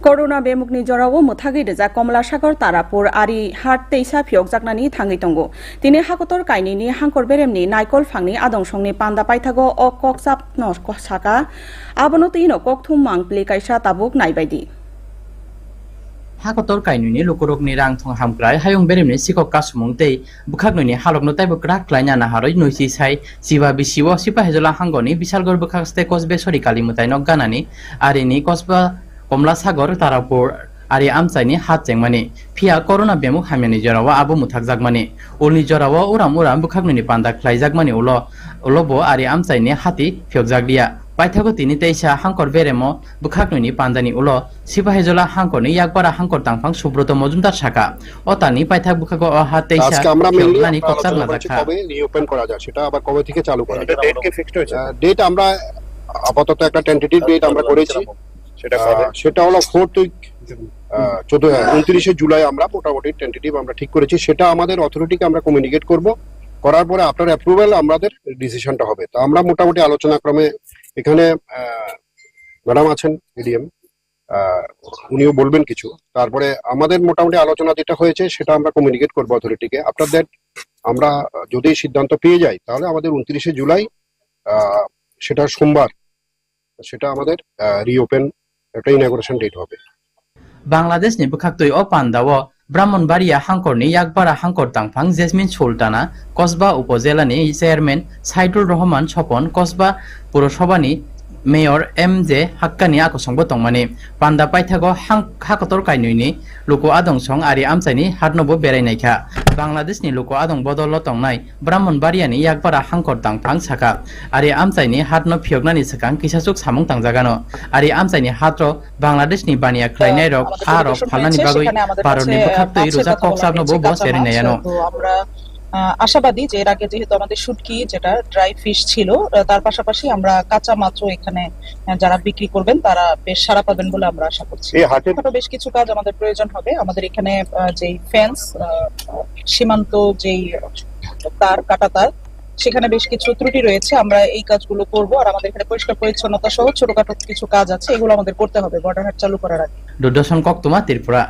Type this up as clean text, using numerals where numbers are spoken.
Corona bemukni jorao muthagi reja Komla Sagar Tarapur ari hat teisa phiok jaknani thangi tongo. Tini hakotor kainini hangkor beremni naikol phangni adongsongni panda paithago o kokchap no saka abono tino kokthum mangpli kaisa tabuk naibaidi. Hakotor kainuni lukurokni rang thong hamkrai hayung beremni sikok kasumungtei bukhaknuni halokno taibo krak klaina na haroi noisi sai siwa bisiwo sipa hejola hangoni bisalgor bukhakste kosbe sori kalimutai nok ganani arini kosba Komla Sagar Tarapur ari amchaini hat chengmani phia corona bemuk hamyani jorawa abo muthakjakmani ulni jorawa uram bukhaknuni panda khlaijakmani ulobo ari amchaini hati phiokjakdia paithago tini teisa hangkor beremo bukhaknuni pandani ulo sipahejola hangkorni yakbara hangkor tangphang Subroto Mojumdar Saka otani paithak bukhago hat teisa আজকে আমরা mainly কথা বলছি কবে reopen করা যায় সেটা আবার কবে থেকে চালু করা যায় ডেট কি ফিক্সড হয়েছে ডেট আমরা আপাতত একটা টেন্টেটিভ ডেট আমরা করেছি সেটা হলো 4th উইক 29 জুলাই আমরা মোটামুটি টেন্টেটিভ আমরা ঠিক করেছি সেটা আমাদের অথরিটিকে আমরা কমিউনিকেট করব করার পরে আপনার অ্যাপ্রুভাল আমাদের ডিসিশনটা হবে তো আমরা মোটামুটি আলোচনা ক্রমে এখানে ম্যাডাম আছেন এডিএম উনিও বলবেন কিছু তারপরে আমাদের মোটামুটি আলোচনা যেটা হয়েছে সেটা আমরা কমিউনিকেট করব অথরিটিকে আফটার দ্যাট আমরা যদি সিদ্ধান্ত পেয়ে যাই তাহলে আমাদের 29 জুলাই সেটা সোমবার সেটা আমাদের রিওপেন একটা ইনঅগুরেশন ডেট হবে Bangladesh ni bukhaktoi o pandawo Brahmanbaria hangkorni yakbara hangkor tangphang Jasmine Sultana Kosba Upozela ni chairman Saidul Rahman Chopon Kosba Purosabani Mayor MJ Hakkani akosongbo tongmani panda paithago hakotor kainuni luko adongsong ari amchaini hatnobo berainaikha Bangladesh ni luko adong bodolo tongnai Brahmanbaria ni yakbara hangkor tangphang saka ari amchaini hatno phioknani sakang kisachuk samung tangjagano ari amchaini hatro Bangladesh ni bania khlainai rok arok phalani bagoi paroni bukhaktoi roja koksabno bo boserinayano আশাবাদী যে এর আগে যেহেতু আমাদের শুটকি যেটা dry fish ছিল তার পাশাপাশি আমরা কাঁচা মাছও এখানে যারা বিক্রি করবেন তারা বেশ সাড়া পাবেন বলে আমরা আশা করছি বেশ কিছু কাজ আমাদের প্রয়োজন হবে আমাদের এখানে যেই ফেন্স সীমান্ত যেই তার কাটা তার সেখানে বেশ কিছু ত্রুটি রয়েছে আমরা এই কাজগুলো করব আর আমাদের এখানে পরিষ্কার পরিচ্ছন্নতা সহ ছোটখাটো কিছু কাজ আছে এগুলো আমাদের করতে হবে বর্ডার হাট চালু করার আগে দুর্দর্শন কক্তমা ত্রিপুরা